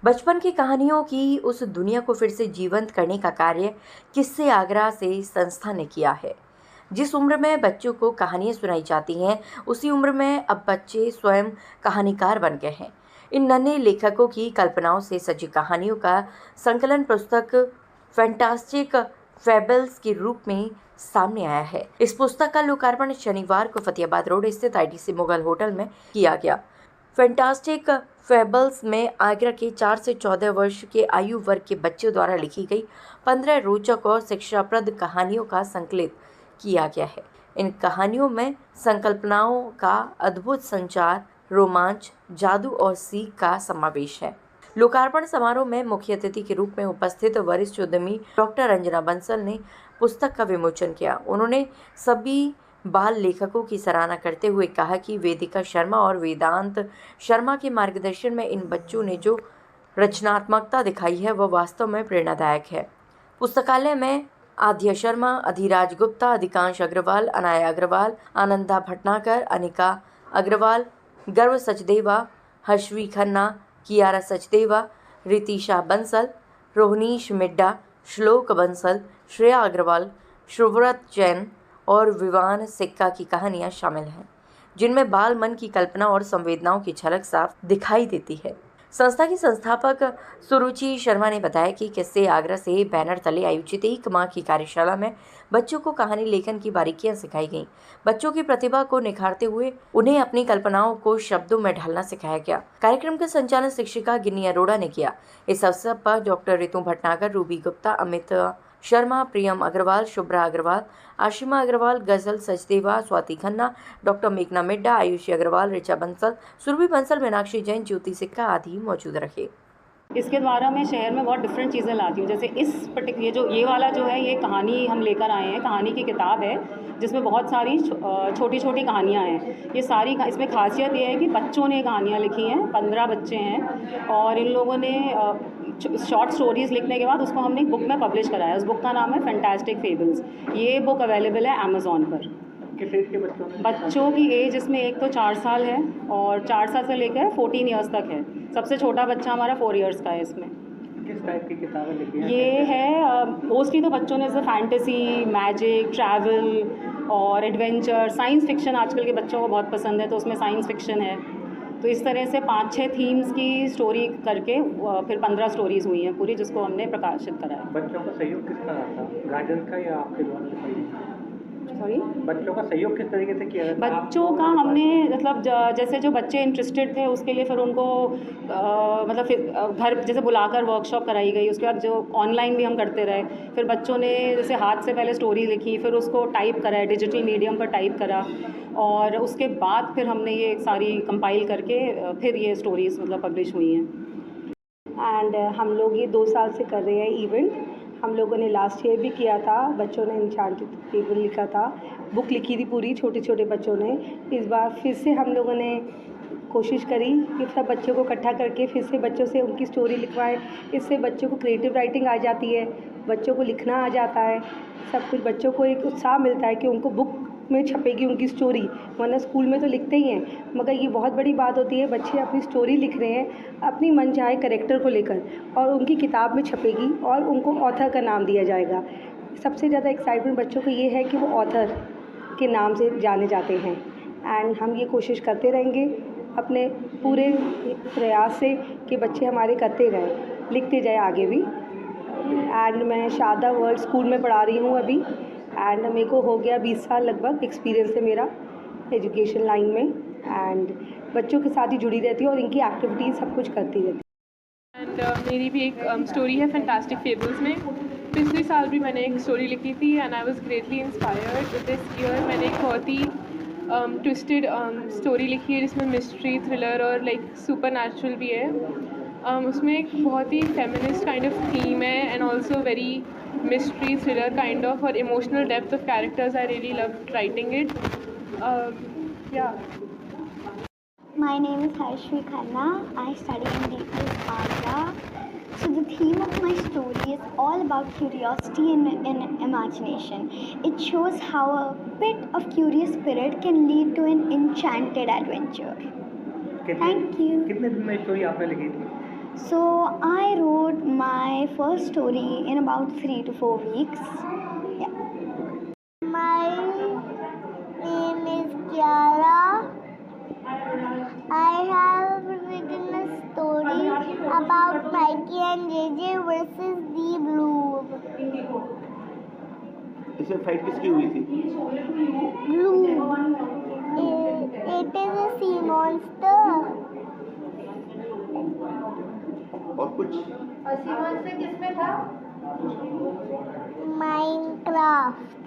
बचपन की कहानियों की उस दुनिया को फिर से जीवंत करने का कार्य किस्से आगरा से संस्था ने किया है। जिस उम्र में बच्चों को कहानियां सुनाई जाती हैं, उसी उम्र में अब बच्चे स्वयं कहानीकार बन गए हैं। इन नन्हे लेखकों की कल्पनाओं से सजी कहानियों का संकलन पुस्तक फैंटास्टिक फेबल्स के रूप में सामने आया है। इस पुस्तक का लोकार्पण शनिवार को फतेहाबाद रोड स्थित आईटीसी मुगल होटल में किया गया। फैंटास्टिक फेबल्स में आगरा के 4 से 14 वर्ष के आयु वर्ग के बच्चों द्वारा लिखी गई 15 रोचक और शिक्षाप्रद कहानियों का संकलित किया गया है। इन कहानियों में संकल्पनाओं का अद्भुत संचार, रोमांच, जादू और सीख का समावेश है। लोकार्पण समारोह में मुख्य अतिथि के रूप में उपस्थित वरिष्ठ उद्यमी डॉक्टर अंजना बंसल ने पुस्तक का विमोचन किया। उन्होंने सभी बाल लेखकों की सराहना करते हुए कहा कि वेदिका शर्मा और वेदांत शर्मा के मार्गदर्शन में इन बच्चों ने जो रचनात्मकता दिखाई है वह वास्तव में प्रेरणादायक है। पुस्तकालय में आद्या शर्मा, अधिराज गुप्ता, अधिकांश अग्रवाल, अनाया अग्रवाल, आनंदा भटनागर, अनिका अग्रवाल, गर्व सचदेवा, हर्षवी खन्ना, कियारा सचदेवा, रितिशा बंसल, रोहनीश मिड्डा, श्लोक बंसल, श्रेया अग्रवाल, शुभव्रत जैन और विवान सिक्का की कहानियां शामिल हैं, जिनमें बाल मन की कल्पना और संवेदनाओं की झलक साफ दिखाई देती है। संस्था की संस्थापक सुरुचि शर्मा ने बताया कि किस्से आगरा से बैनर तले आयोजित 1 माह की कार्यशाला में बच्चों को कहानी लेखन की बारीकियां सिखाई गईं। बच्चों की प्रतिभा को निखारते हुए उन्हें अपनी कल्पनाओं को शब्दों में ढालना सिखाया गया। कार्यक्रम का संचालन शिक्षिका गिन्नी अरोड़ा ने किया। इस अवसर पर डॉक्टर रितु भटनागर, रूबी गुप्ता, अमित शर्मा, प्रियम अग्रवाल, शुभ्रा अग्रवाल, आशिमा अग्रवाल, गजल सचदेवा, स्वाति खन्ना, डॉक्टर मेघना मिड्डा, आयुषी अग्रवाल, ऋचा बंसल, सुरभि बंसल, मीनाक्षी जैन, ज्योति सिक्का आदि मौजूद रहे। इसके द्वारा मैं शहर में बहुत डिफरेंट चीज़ें लाती हूँ। जैसे ये वाला जो है, ये कहानी हम लेकर आए हैं, कहानी की किताब है जिसमें बहुत सारी छोटी छोटी कहानियाँ हैं। ये सारी इसमें खासियत ये है कि बच्चों ने कहानियाँ लिखी हैं, 15 बच्चे हैं और इन लोगों ने शॉर्ट स्टोरीज़ लिखने के बाद उसको हमने एक बुक में पब्लिश कराया। उस बुक का नाम है फैंटास्टिक फेबल्स। ये बुक अवेलेबल है अमेज़ॉन पर। किस एज के बच्चों की एज इसमें एक तो 4 साल है और 4 साल से लेकर 14 ईयर्स तक है। सबसे छोटा बच्चा हमारा 4 ईयर्स का है। इसमें किस टाइप की किताबें लिखी हैं? ये है मोस्टली तो बच्चों ने जैसे फैंटेसी, मैजिक, ट्रैवल और एडवेंचर, साइंस फिक्शन आजकल के बच्चों को बहुत पसंद है, तो उसमें साइंस फिक्शन है। तो इस तरह से 5-6 थीम्स की स्टोरी करके फिर 15 स्टोरीज़ हुई हैं पूरी, जिसको हमने प्रकाशित कराया। बच्चों का सहयोग किसका रहा था, गार्जियन का या आपके द्वारा? सॉरी, बच्चों का सहयोग किस तरीके से किया जाता है? बच्चों का हमने मतलब जैसे जो बच्चे इंटरेस्टेड थे उसके लिए फिर उनको मतलब फिर घर जैसे बुलाकर वर्कशॉप कराई गई। उसके बाद जो ऑनलाइन भी हम करते रहे। फिर बच्चों ने जैसे हाथ से पहले स्टोरी लिखी, फिर उसको टाइप करा, डिजिटल मीडियम पर टाइप करा और उसके बाद फिर हमने ये सारी कंपाइल करके फिर ये स्टोरीज़ मतलब पब्लिश हुई हैं। एंड हम लोग ये 2 साल से कर रहे हैं इवेंट। हम लोगों ने लास्ट ईयर भी किया था, बच्चों ने एन्चेंटेड फेबल लिखा था, बुक लिखी थी पूरी, छोटे छोटे बच्चों ने। इस बार फिर से हम लोगों ने कोशिश करी कि सब बच्चों को इकट्ठा करके फिर से बच्चों से उनकी स्टोरी लिखवाएं। इससे बच्चों को क्रिएटिव राइटिंग आ जाती है, बच्चों को लिखना आ जाता है, सब कुछ। बच्चों को एक उत्साह मिलता है कि उनको बुक में छपेगी उनकी स्टोरी, वरना स्कूल में तो लिखते ही हैं, मगर ये बहुत बड़ी बात होती है बच्चे अपनी स्टोरी लिख रहे हैं अपनी मनचाहे कैरेक्टर को लेकर और उनकी किताब में छपेगी और उनको ऑथर का नाम दिया जाएगा। सबसे ज़्यादा एक्साइटमेंट बच्चों को ये है कि वो ऑथर के नाम से जाने जाते हैं। एंड हम ये कोशिश करते रहेंगे अपने पूरे प्रयास से कि बच्चे हमारे करते रहें, लिखते जाए आगे भी। एंड मैं शारदा वर्ल्ड स्कूल में पढ़ा रही हूँ अभी एंड मेरे को हो गया 20 साल लगभग एक्सपीरियंस है मेरा एजुकेशन लाइन में। एंड बच्चों के साथ ही जुड़ी रहती हूँ और इनकी एक्टिविटीज़ सब कुछ करती रहती हूँ। एंड मेरी भी एक स्टोरी है फैंटास्टिक फेबल्स में। पिछले साल भी मैंने एक स्टोरी लिखी थी and I was greatly inspired. This year मैंने एक बहुत ही ट्विस्टेड स्टोरी लिखी है जिसमें मिस्ट्री, थ्रिलर और लाइक सुपर नेचुरल भी है। उसमें एक बहुत ही फेमिनिस्ट काइंड ऑफ थीम है and also very mystery thriller kind of, or emotional depth of characters. I really loved writing it. Yeah. My name is Harshvi Khanna. I study in DPS Agra. So the theme of my story is all about curiosity and imagination. It shows how a bit of curious spirit can lead to an enchanted adventure. Thank you. कितने दिन में story आपने लिखी थी? So I wrote my first story in about 3 to 4 weeks. Yeah. My name is Kiara. I have written a story about Mikey and JJ versus the Blob. इसमें fight किसकी हुई थी? Blob. It is a sea monster. और कुछ? Minecraft.